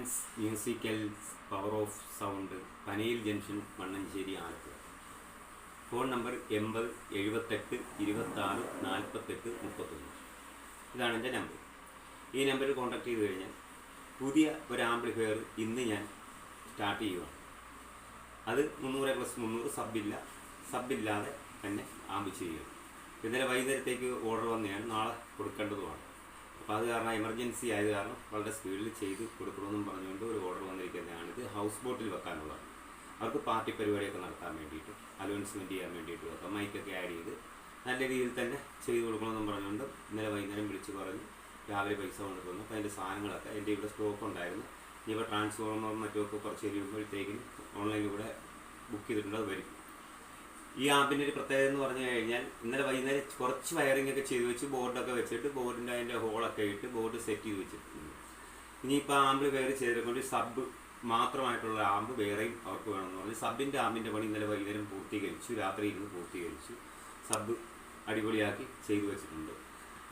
Dance musical power of sound Panayil junction Mannancherry Alappuzha. Phone number 8078264831. ഇതാണ് എൻ്റെ number. ഈ നമ്പറിൽ കോൺടാക്ട് ചെയ്ത് കഴിഞ്ഞാൽ പുതിയ ഒരു ആംപ്ലിഫയർ ഇന്ന് ഞാൻ സ്റ്റാർട്ട് ചെയ്യുകയാണ്. അത് 300+300 സബില്ലാതെ തന്നെ ആംബ് ചെയ്യുക. ഇന്നലെ വൈകുന്നേരത്തേക്ക് ഓർഡർ വന്നതാണ്, നാളെ കൊടുക്കേണ്ടതുമാണ്. അപ്പോൾ അത് കാരണം എമർജൻസി ആയത് കാരണം വളരെ സ്പീഡിൽ ചെയ്ത് കൊടുക്കണമെന്നും പറഞ്ഞുകൊണ്ട് ഒരു ഓർഡർ വന്നിരിക്കുന്നതാണ്. ഇത് ഹൗസ് ബോട്ടിൽ വെക്കാനുള്ളതാണ്. അവർക്ക് പാർട്ടി പരിപാടിയൊക്കെ നടത്താൻ വേണ്ടിയിട്ട്, അലോൺസ്മെൻറ്റ് ചെയ്യാൻ വേണ്ടിയിട്ട് വെക്കാം. മൈക്കൊക്കെ ആഡ് ചെയ്ത് നല്ല രീതിയിൽ തന്നെ ചെയ്ത് കൊടുക്കണമെന്നും പറഞ്ഞുകൊണ്ട് ഇന്നലെ വൈകുന്നേരം വിളിച്ച് പറഞ്ഞ് രാവിലെ പൈസ കൊണ്ടുവന്നു. അപ്പോൾ അതിൻ്റെ സാധനങ്ങളൊക്കെ എൻ്റെ ഇവിടെ സ്റ്റോക്ക് ഉണ്ടായിരുന്നു. ഇനിയിപ്പോൾ ട്രാൻസ്ഫോർമറും മറ്റുമൊക്കെ കുറച്ച് കഴിയുമ്പോഴത്തേക്കും ഓൺലൈനിലൂടെ ബുക്ക് ചെയ്തിട്ടുണ്ട്, അത് വരും. ഈ ആമ്പിൻ്റെ ഒരു പ്രത്യേകത എന്ന് പറഞ്ഞു കഴിഞ്ഞാൽ ഇന്നലെ വൈകുന്നേരം കുറച്ച് വയറിംഗ് ഒക്കെ ചെയ്ത് വെച്ച് ബോർഡൊക്കെ വെച്ചിട്ട് ബോർഡിൻ്റെ അതിൻ്റെ ഹോളൊക്കെ ഇട്ട് ബോർഡ് സെറ്റ് ചെയ്ത് വെച്ചിട്ടുണ്ട്. ഇനിയിപ്പോൾ ആമ്പിൾ വേറെ ചെയ്തിട്ടുണ്ട്. സബ് മാത്രമായിട്ടുള്ള ആമ്പ് വേറെയും അവർക്ക് വേണമെന്ന് പറഞ്ഞ് സബിൻ്റെ ആമ്പിൻ്റെ പണി ഇന്നലെ വൈകുന്നേരം പൂർത്തീകരിച്ചു. രാത്രി ഇരുന്ന് പൂർത്തീകരിച്ചു. സബ് അടിപൊളിയാക്കി ചെയ്തു വെച്ചിട്ടുണ്ട്.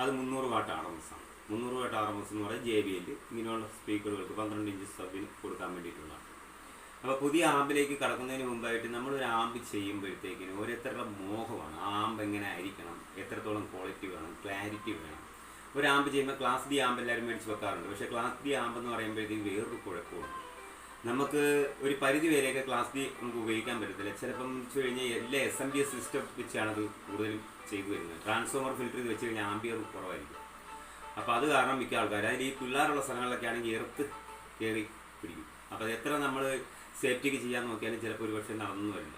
അത് 300 വാട്ട് RMS ആണ്. 300 വാട്ട് RMS എന്ന് പറഞ്ഞാൽ JBL ഇങ്ങനെയുള്ള സ്പീക്കറുകൾക്ക് 12 ഇഞ്ച് സബിന് കൊടുക്കാൻ വേണ്ടിയിട്ടുള്ളതാണ്. അപ്പോൾ പുതിയ ആമ്പിലേക്ക് കടക്കുന്നതിന് മുമ്പായിട്ട് നമ്മളൊരു ആമ്പ് ചെയ്യുമ്പോഴത്തേക്കിനും ഓരോരുത്തരുടെ മോഹമാണ്. ആ ആമ്പ് എങ്ങനെ ആയിരിക്കണം, എത്രത്തോളം ക്വാളിറ്റി വേണം, ക്ലാരിറ്റി വേണം. ഒരു ആമ്പ് ചെയ്യുമ്പോൾ ക്ലാസ് D ആമ്പ് എല്ലാവരും മേടിച്ച് വെക്കാറുണ്ട്. പക്ഷേ ക്ലാസ് D ആമ്പ് എന്ന് പറയുമ്പോഴത്തേക്ക് വേറൊരു കുഴപ്പമുണ്ട്. നമുക്ക് ഒരു പരിധി വരെയൊക്കെ ക്ലാസ് D നമുക്ക് ഉപയോഗിക്കാൻ പറ്റത്തില്ല. ചിലപ്പം വെച്ച് കഴിഞ്ഞാൽ എല്ലാ SMPS സിസ്റ്റം വെച്ചാണത് കൂടുതലും ചെയ്തു വരുന്നത്. ട്രാൻസ്ഫോമർ ഫിൽറ്റർ ചെയ്ത് വെച്ച് കഴിഞ്ഞാൽ ആംബിയർ കുറവായിരിക്കും. അപ്പോൾ അത് കാരണം മിക്ക ആൾക്കാർ അതിൽ ഈ പിള്ളേരുള്ള സ്ഥലങ്ങളിലൊക്കെ ആണെങ്കിൽ എർത്ത് കയറി പിടിക്കും. അപ്പോൾ അത് എത്ര നമ്മൾ സേഫ്റ്റിക്ക് ചെയ്യാൻ നോക്കിയാലും ചിലപ്പോൾ ഒരു പക്ഷേ നടന്നു വരില്ല.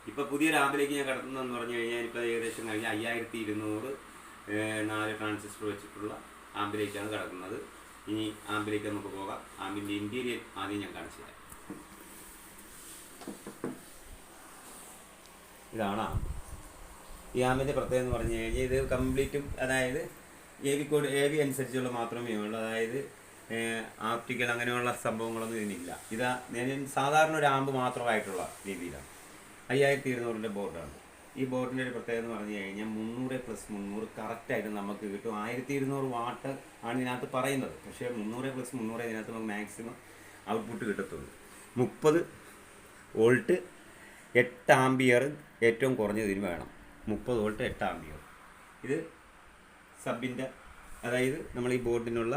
ഇപ്പോൾ പുതിയൊരു ആമ്പിലേക്ക് ഞാൻ കടത്തുന്നതെന്ന് പറഞ്ഞു കഴിഞ്ഞാൽ ഇപ്പോൾ ഏകദേശം കഴിഞ്ഞ 5200 4 ട്രാൻസിസ്റ്റർ വെച്ചിട്ടുള്ള ആമ്പിലേക്കാണ് കിടക്കുന്നത്. ഇനി ആമ്പിലേക്ക് നമുക്ക് പോകാം. ആമ്പിൻ്റെ ഇൻറ്റീരിയർ ആദ്യം ഞാൻ കാണിച്ചു തരാം. ഇതാണ് ആമ്പ്. ഈ ആമ്പിൻ്റെ പ്രത്യേകത എന്ന് പറഞ്ഞു കഴിഞ്ഞാൽ ഇത് കംപ്ലീറ്റും അതായത് AV കോഡ് AV അനുസരിച്ചുള്ള മാത്രമേ ഉള്ളൂ. അതായത് ആപ്റ്റിക്കൽ അങ്ങനെയുള്ള സംഭവങ്ങളൊന്നും ഇതിനില്ല. ഇത് സാധാരണ ഒരു ആമ്പ് മാത്രമായിട്ടുള്ള രീതിയിലാണ്. 5200 ബോർഡാണ്. ഈ ബോർഡിൻ്റെ ഒരു പ്രത്യേകത എന്ന് പറഞ്ഞു കഴിഞ്ഞാൽ 300+300 കറക്റ്റായിട്ട് നമുക്ക് കിട്ടും. 1200 വാട്ട് ആണ് ഇതിനകത്ത് പറയുന്നത്. പക്ഷേ 300+300 ഇതിനകത്ത് നമുക്ക് മാക്സിമം ഔട്ട്പുട്ട് കിട്ടത്തുള്ളൂ. 30 വോൾട്ട് 8 ആംബിയർ ഏറ്റവും കുറഞ്ഞത് ഇതിന് വേണം. 30 വോൾട്ട് 8 ആംബിയർ. ഇത് സബിൻ്റെ അതായത് നമ്മൾ ഈ ബോർഡിനുള്ള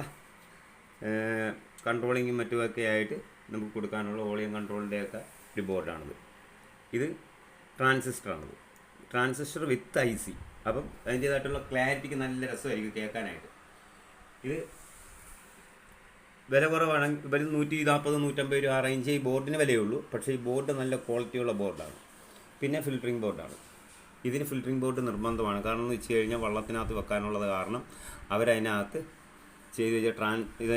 കൺട്രോളിങ്ങും മറ്റുമൊക്കെ ആയിട്ട് നമുക്ക് കൊടുക്കാനുള്ള വോളിയം കൺട്രോളിൻ്റെയൊക്കെ ഒരു ബോർഡാണിത്. ഇത് ട്രാൻസിസ്റ്ററാണിത്. ട്രാൻസിസ്റ്റർ വിത്ത് IC. അപ്പം അതിൻ്റേതായിട്ടുള്ള ക്ലാരിറ്റിക്ക് നല്ല രസമായിരിക്കും കേൾക്കാനായിട്ട്. ഇത് വില കുറവാണെങ്കിൽ ഇവർ 140-150 രൂപ റേഞ്ച് ഈ ബോർഡിന് വിലയുള്ളൂ. പക്ഷേ ഈ ബോർഡ് നല്ല ക്വാളിറ്റിയുള്ള ബോർഡാണ്. പിന്നെ ഫിൽറ്ററിങ് ബോർഡാണ്. ഇതിന് ഫിൽറ്ററിങ് ബോർഡ് നിർബന്ധമാണ്. കാരണം എന്ന് വെച്ച് കഴിഞ്ഞാൽ വള്ളത്തിനകത്ത് വെക്കാനുള്ളത് കാരണം അവരതിനകത്ത് ചെയ്ത് വെച്ച ഇത്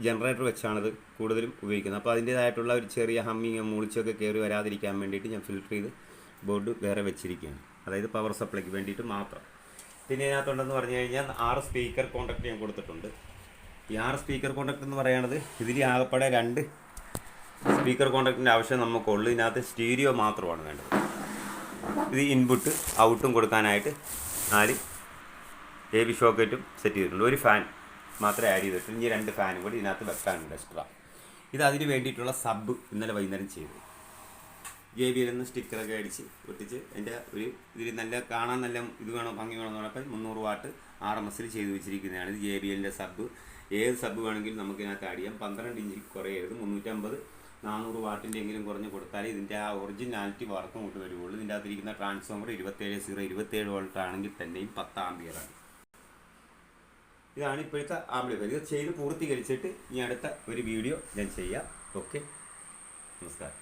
ജനറേറ്റർ വെച്ചാണിത് കൂടുതലും ഉപയോഗിക്കുന്നത്. അപ്പോൾ അതിൻ്റേതായിട്ടുള്ള ഒരു ചെറിയ ഹമ്മിങ് മൂളിച്ചൊക്കെ കയറി വരാതിരിക്കാൻ വേണ്ടിയിട്ട് ഞാൻ ഫിൽറ്റർ ചെയ്ത് ബോർഡ് വേറെ വെച്ചിരിക്കുകയാണ്. അതായത് പവർ സപ്ലൈക്ക് വേണ്ടിയിട്ട് മാത്രം. പിന്നെ ഇതിനകത്തുണ്ടെന്ന് പറഞ്ഞു കഴിഞ്ഞാൽ 6 സ്പീക്കർ കോൺടാക്ട് ഞാൻ കൊടുത്തിട്ടുണ്ട്. ഈ 6 സ്പീക്കർ കോൺടാക്ട് എന്ന് പറയുന്നത് ഇതിൽ ആകെപ്പാടെ 2 സ്പീക്കർ കോൺടാക്റ്റിൻ്റെ ആവശ്യം നമുക്കുള്ളൂ. ഇതിനകത്ത് സ്റ്റീരിയോ മാത്രമാണ് വേണ്ടത്. ഇത് ഇൻപുട്ട് ഔട്ടും കൊടുക്കാനായിട്ട് 4 AV ഷോക്കറ്റും സെറ്റ് ചെയ്തിട്ടുണ്ട്. ഒരു ഫാൻ മാത്രമേ ആഡ് ചെയ്തിട്ടുള്ളൂ. ഇനി 2 ഫാനും കൂടി ഇതിനകത്ത് വെക്കാനുണ്ട് എക്സ്ട്രാ. ഇത് അതിന് വേണ്ടിയിട്ടുള്ള സബ് ഇന്നലെ വൈകുന്നേരം ചെയ്തു. JBL സ്റ്റിക്കറൊക്കെ അടിച്ച് ഒട്ടിച്ച് എൻ്റെ ഒരു ഇതിൽ നല്ല കാണാൻ നല്ല ഇത് വേണം, ഭംഗി വേണമെന്ന് പറഞ്ഞപ്പോൾ 300 വാട്ട് RMS ചെയ്ത് വെച്ചിരിക്കുന്നതാണ്. ഇത് JBLൻ്റെ സബ്. ഏത് സബ് വേണമെങ്കിലും നമുക്കിതിനകത്ത് ആഡ് ചെയ്യാം. 12 ഇഞ്ച് കുറയരുത്. 350-400 വാട്ടിൻ്റെ എങ്കിലും കുറഞ്ഞ് കൊടുത്താൽ ഇതിൻ്റെ ആ ഒറിജിനാലിറ്റി വർക്ക് അങ്ങോട്ട് വരുള്ളൂ. ഇതിൻ്റെ അകത്തിരിക്കുന്ന ട്രാൻസ്ഫോമർ 27 വോൾട്ട് ആണെങ്കിൽ തന്നെയും 10 ആംബിയറാണ്. ഇതാണ് ഇപ്പോഴത്തെ ആംപ്ലിഫയർ. ഇത് ചെയ്ത് പൂർത്തീകരിച്ചിട്ട് ഇനി അടുത്ത ഒരു വീഡിയോ ഞാൻ ചെയ്യാം. ഓക്കെ, നമസ്കാരം.